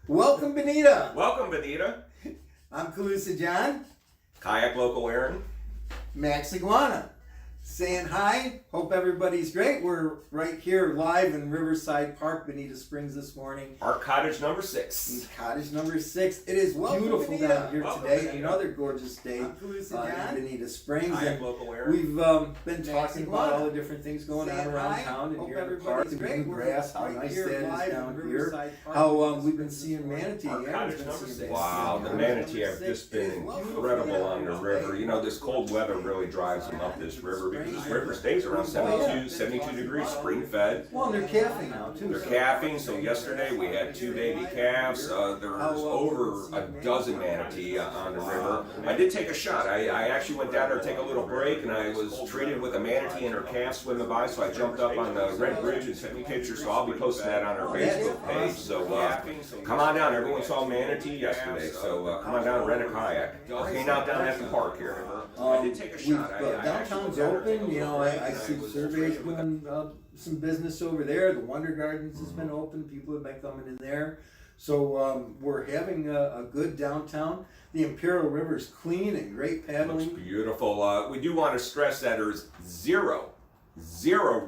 Welcome, Bonita. Welcome, Bonita. I'm Calusa John. Kayak Local Aaron. Max Iguana. Saying hi. Hope everybody's great. We're right here live in Riverside Park, Bonita Springs this morning. Our cottage number 6. In cottage number 6. It is beautiful Bonita. down here Welcome, today. Bonita. Another gorgeous day I'm Calusa John. in Bonita Springs. Kayak And Local Aaron. we've been talking about all the different things going on around town and here in the park, the green grass, how nice that is down here. How we've been seeing manatee. Our Aaron's cottage been number seeing 6. manatee. Wow, the manatee have just been incredible on the river. You know, this cold weather really drives them up this river because this river stays around 72 degrees, spring fed. Well, and they're calving now too. They're calving, so yesterday we had 2 baby calves. There was over a dozen manatee on the river. I did take a shot. I actually went down there to take a little break, and I was treated with a manatee and her calf swimming by, so I jumped up on the red bridge and took a picture, so I'll be posting that on our Facebook page. So come on down. Everyone saw manatee yesterday, so come on down and rent a kayak. I'll hang out down at the park here. I did take a shot. Downtown's open, you know, I see surveys doing some business over there. The Wonder Gardens has been open. People have been coming in there. So we're having a good downtown. The Imperial River is clean and great paddling. Looks beautiful. We do want to stress that there's zero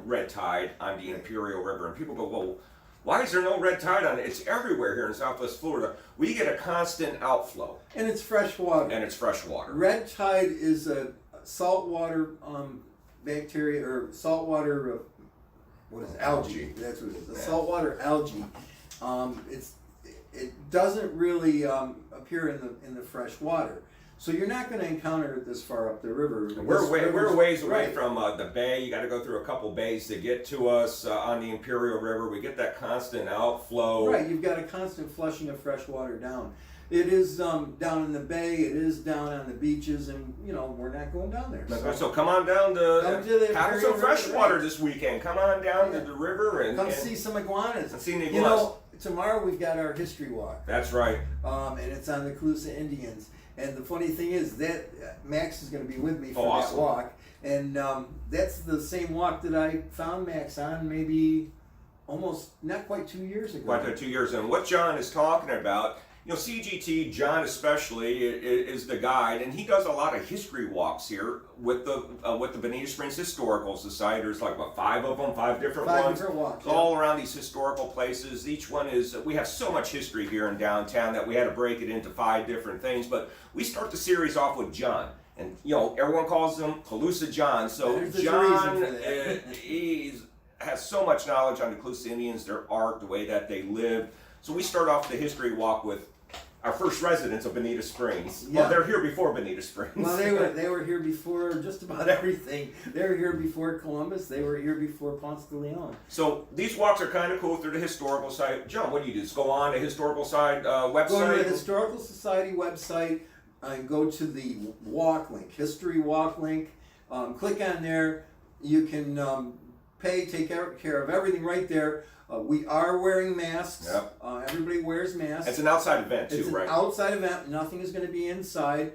red tide on the Imperial River. And people go, well, why is there no red tide on it? It's everywhere here in Southwest Florida. We get a constant outflow. And it's fresh water. And it's fresh water. Red tide is a saltwater bacteria or saltwater, what is it? Algae. That's what it is. The saltwater algae. It doesn't really appear in the fresh water. So you're not going to encounter it this far up the river. We're a ways away right. from the bay. You got to go through a couple bays to get to us on the Imperial River. We get that constant outflow. Right, you've got a constant flushing of fresh water down. It is down in the bay. It is down on the beaches, and you know we're not going down there. So come on down to have some fresh water right. this weekend. Come on down to the river and come see some iguanas. And see the iguanas. You know, tomorrow we've got our history walk. That's right. And it's on the Calusa Indians. And the funny thing is that Max is going to be with me for awesome. that walk. And that's the same walk that I found Max on maybe almost, not quite 2 years ago. Quite 2 years. And what John is talking about, you know, CGT, John especially, is the guide, and he does a lot of history walks here with the Bonita Springs Historical Society. There's like, what, 5 of them, 5 different ones? 5 different walks. All around these historical places. Each one is, we have so much history here in downtown that we had to break it into 5 different things. But we start the series off with John. And, you know, everyone calls him Calusa John. So John, has so much knowledge on the Calusa Indians, their art, the way that they live. So we start off the history walk with our first residents of Bonita Springs. Yeah. Well, they're here before Bonita Springs. Well, they were here before just about everything. They were here before Columbus. They were here before Ponce de Leon. So these walks are kind of cool through the historical site. John, what do you do? Just go on the historical site website? Go to the Historical Society website and go to the walk link, history walk link. Click on there. You can take care of everything right there. We are wearing masks. Yep. Everybody wears masks. It's an outside event too, it's right? It's an outside event. Nothing is going to be inside.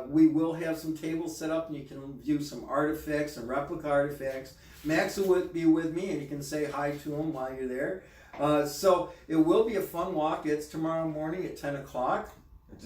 We will have some tables set up, and you can view some artifacts, some replica artifacts. Max will be with me, and you can say hi to him while you're there. So it will be a fun walk. It's tomorrow morning at 10 o'clock.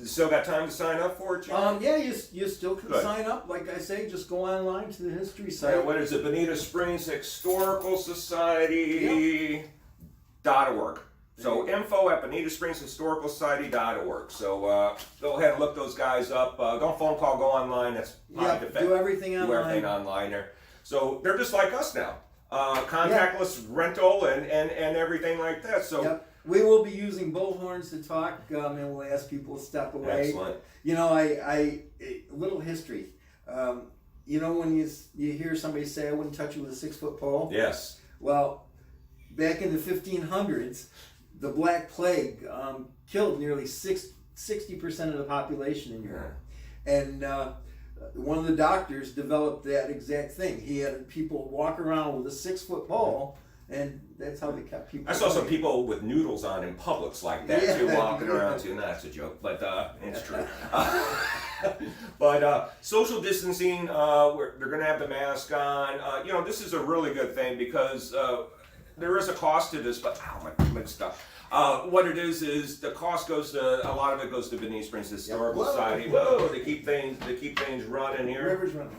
Still got time to sign up for it, John? Yeah, you still can sign up. Like I say, just go online to the history site. Yeah, what is it? Bonita Springs Historical Society.org. So info at BonitaSpringsHistoricalSociety.org. So go ahead and look those guys up. Don't phone call, go online. That's do everything online. Do everything online there. So they're just like us now. Contactless rental and everything like that. So. Yep. We will be using bullhorns to talk, and we'll ask people to step away. Excellent. You know, a little history. You know, when you hear somebody say, "I wouldn't touch you with a 6-foot pole." Yes. Well, back in the 1500s, the Black Plague killed nearly 60% of the population in Europe, and one of the doctors developed that exact thing. He had people walk around with a 6-foot pole. And that's how they kept people. I saw some people with noodles on in Publix like that too, walking around too. No, that's a joke, but it's true. But social distancing, they're going to have the mask on. You know, this is a really good thing because there is a cost to this, but my stuff. What it is the cost goes to, a lot of it goes to Bonita Springs Historical Society. Whoa, to keep things running here. River's running.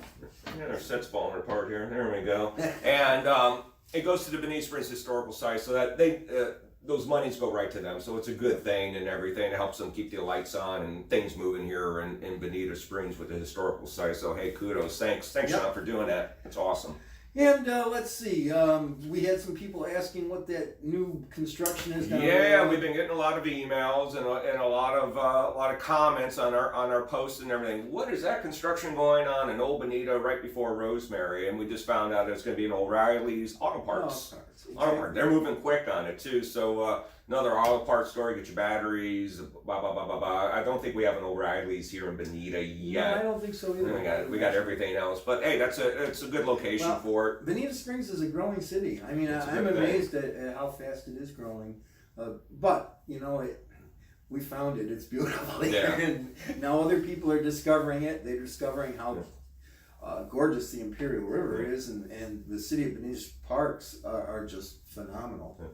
Yeah, our set's falling apart here. There we go. And it goes to the Bonita Springs Historical Society, so that those monies go right to them. So it's a good thing and everything. It helps them keep the lights on and things moving here in Bonita Springs with the Historical Society. So hey, kudos. Thanks, Sean, for doing that. It's awesome. And let's see, we had some people asking what that new construction is down Yeah, there. we've been getting a lot of emails and a lot of comments on our posts and everything. What is that construction going on in Old Bonita right before Rosemary? And we just found out it's going to be an O'Reilly's Auto Parts. Auto Parts. They're moving quick on it too. So another auto parts store. You get your batteries. Blah blah blah blah blah. I don't think we have an O'Reilly's here in Bonita yet. No, I don't think so either. We got everything else. But hey, it's a good location for it. Bonita Springs is a growing city. I mean, I'm amazed at how fast it is growing. But, you know, we found it. It's beautiful here. And now other people are discovering it. They're discovering how gorgeous the Imperial River is. And the city of Bonita's parks are just phenomenal. Yeah.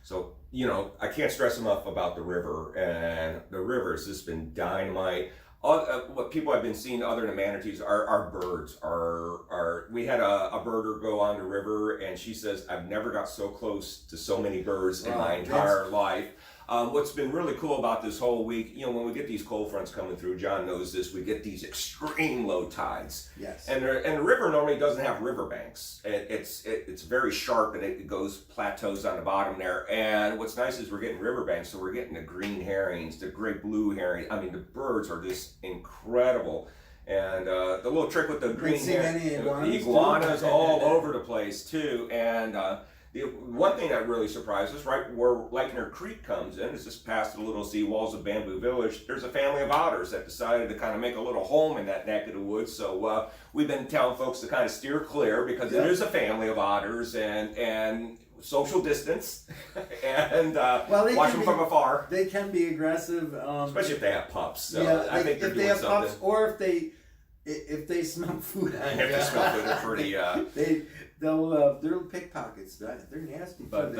So, you know, I can't stress enough about the river. And the river has just been dynamite. What people have been seeing other than manatees are birds. We had a birder go on the river, and she says, I've never got so close to so many birds in my entire life. What's been really cool about this whole week, you know, when we get these cold fronts coming through, John knows this, we get these extreme low tides. Yes. And the river normally doesn't have river banks. It's very sharp, and it goes plateaus on the bottom there. And what's nice is we're getting river banks, so we're getting the green herrings, the great blue herring. I mean, the birds are just incredible. And the little trick with the green iguanas all over the place too. And the one thing that really surprised us, right where Lightner Creek comes in, is just past the little seawalls of Bamboo Village. There's a family of otters that decided to kind of make a little home in that neck of the woods. So we've been telling folks to kind of steer clear because it is a family of otters and social distance and watch them from afar. They can be aggressive, especially if they have pups. So yeah, I think if they have pups, or if they smell food on you. If they smell food, they're pretty. They're pickpockets. They're nasty. But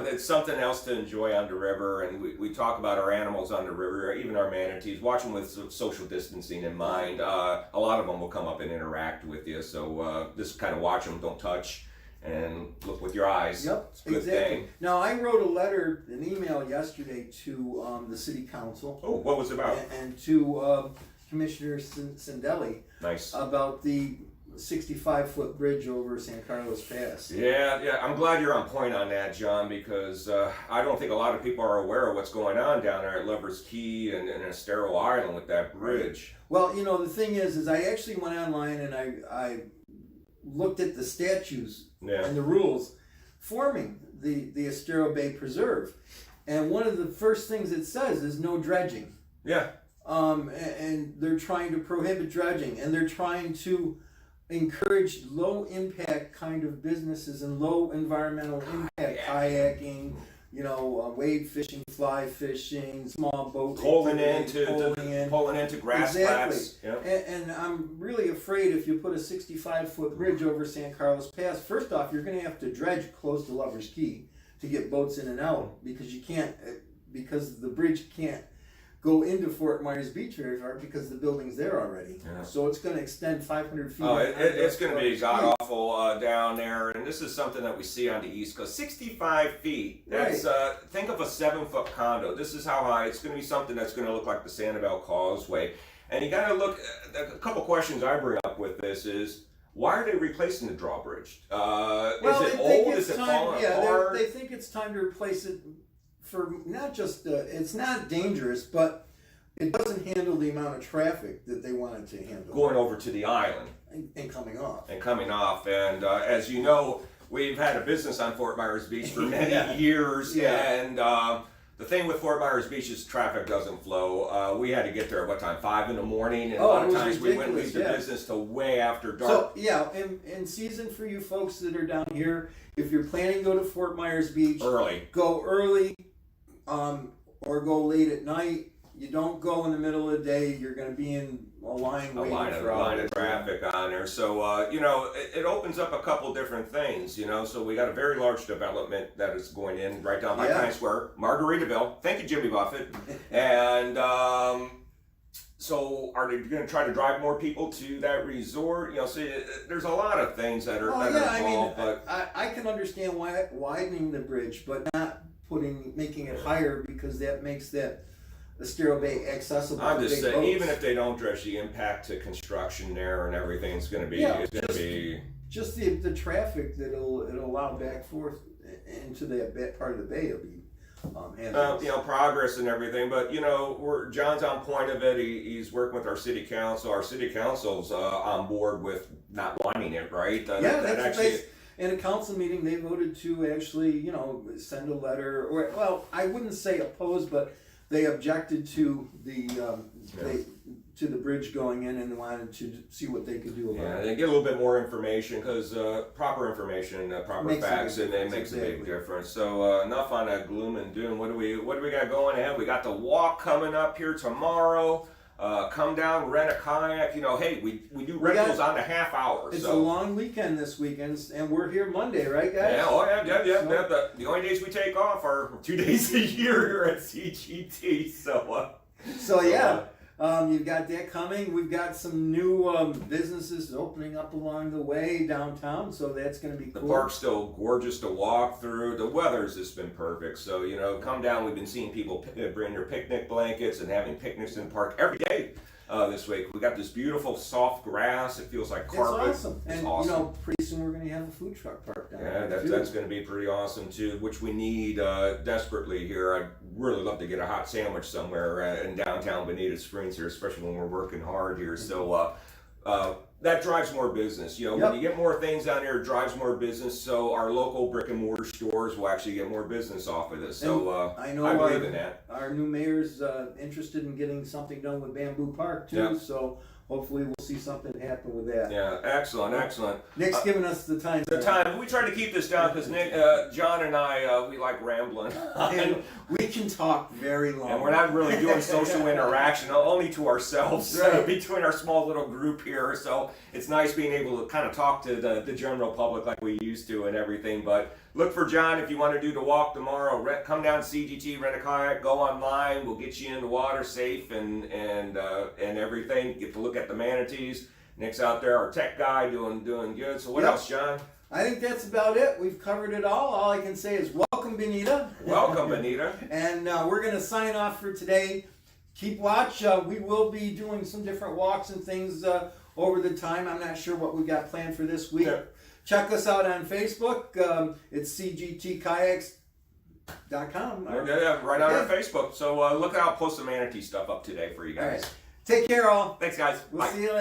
it's something else to enjoy on the river, and we talk about our animals on the river, even our manatees. Watch them with social distancing in mind. A lot of them will come up and interact with you, so just kind of watch them, don't touch, and look with your eyes. Yep, it's a good thing. Now, I wrote an email yesterday to the city council. Oh, what was it about? And to Commissioner Sendelli. Nice. About the 65-foot bridge over San Carlos Pass. Yeah, I'm glad you're on point on that, John, because I don't think a lot of people are aware of what's going on down there at Lover's Key and Estero Island with that bridge. Well, you know, the thing is I actually went online and I looked at the statutes and the rules forming the Estero Bay Preserve. And one of the first things it says is no dredging. Yeah. And they're trying to prohibit dredging, and they're trying to encourage low impact kind of businesses and low environmental impact, kayaking, you know, wade fishing, fly fishing, small boats, pulling into grass flats. Yep. And I'm really afraid if you put a 65-foot bridge over San Carlos Pass, first off, you're going to have to dredge close to Lover's Key to get boats in and out because the bridge can't go into Fort Myers Beach very far because the building's there already. Yeah. So it's going to extend 500 feet. Oh, it's going to be god awful down there, and this is something that we see on the East Coast. 65 feet. That's think of a 7-foot condo. This is how high. It's going to be something that's going to look like the Sanibel Causeway. And you got to look. A couple questions I bring up with this is, why are they replacing the drawbridge? Is it old? Is it falling apart? They think it's time to replace it. For not just, it's not dangerous, but it doesn't handle the amount of traffic that they want it to handle. Going over to the island. And coming off. And as you know, we've had a business on Fort Myers Beach for many years. Yeah. And the thing with Fort Myers Beach is traffic doesn't flow. We had to get there at what time? 5 in the morning. And a lot of times we wouldn't leave the business till way after dark. So, in season for you folks that are down here, if you're planning to go to Fort Myers Beach, go early. Or go late at night. you don't go in the middle of the day. You're going to be in a line waiting for line of traffic on there. So, you know, it opens up a couple different things, you know. So we got a very large development that is going in right down by Times Square, Margaritaville. Thank you, Jimmy Buffett. And so are they going to try to drive more people to that resort? You know, see, there's a lot of things that are, involved. But I can understand why widening the bridge, but not making it higher, because that makes that Estero Bay accessible. I'm to just big saying, boats. even if they don't address the impact to construction there and everything, it's going to be, just the traffic that it'll allow back forth into that part of the bay will be you know, progress and everything. But you know, John's on point of it. He's working with our city council. Our city council's on board with not wanting it, right? That's actually. In a council meeting, they voted to actually, you know, send a letter, or well, I wouldn't say oppose, but they objected to the to the bridge going in and wanted to see what they could do about it. Yeah, and get a little bit more information, because proper information, proper facts, and it makes a big difference. So enough on that gloom and doom. What do we got going ahead? We got the walk coming up here tomorrow. Come down, rent a kayak. You know, hey, we do rentals on the half hour. It's a long weekend this weekend, and we're here Monday, right, guys? Yeah, yeah. The only days we take off are 2 days a year here at CGT. So yeah. You've got that coming. We've got some new businesses opening up along the way downtown, so that's going to be cool. The park's still gorgeous to walk through. The weather's just been perfect. So, you know, come down. We've been seeing people bring their picnic blankets and having picnics in the park every day this week. We got this beautiful soft grass. It feels like carpet. It's awesome. And, you know, pretty soon we're going to have a food truck park down there. Yeah, that's going to be pretty awesome, too, which we need desperately here. I'd really love to get a hot sandwich somewhere in downtown Bonita Springs here, especially when we're working hard here. So that drives more business. You know, when you get more things down here, it drives more business. So our local brick and mortar stores will actually get more business off of this. So I believe in that. Our new mayor's interested in getting something done with Bamboo Park too. Yep. So hopefully we'll see something happen with that. Yeah, excellent. Nick's giving us the time. We try to keep this down because Nick, John and I, we like rambling. And we can talk very long. And we're not really doing social interaction, only to ourselves, between our small little group here. So it's nice being able to kind of talk to the general public like we used to and everything. But look for John if you want to do the walk tomorrow. Come down to CGT, rent a kayak, go online. We'll get you in the water safe and everything. Get to look at the manatees. Nick's out there, our tech guy, doing good. So what else, John? I think that's about it. We've covered it all. All I can say is welcome, Bonita. Welcome, Bonita. And we're going to sign off for today. Keep watch. We will be doing some different walks and things over the time. I'm not sure what we got planned for this week. Yeah. Check us out on Facebook. It's cgtkayaks.com. Yeah, right on our Facebook. So look out, post some manatee stuff up today for you guys. All right. Take care, all. Thanks, guys. We'll see you later.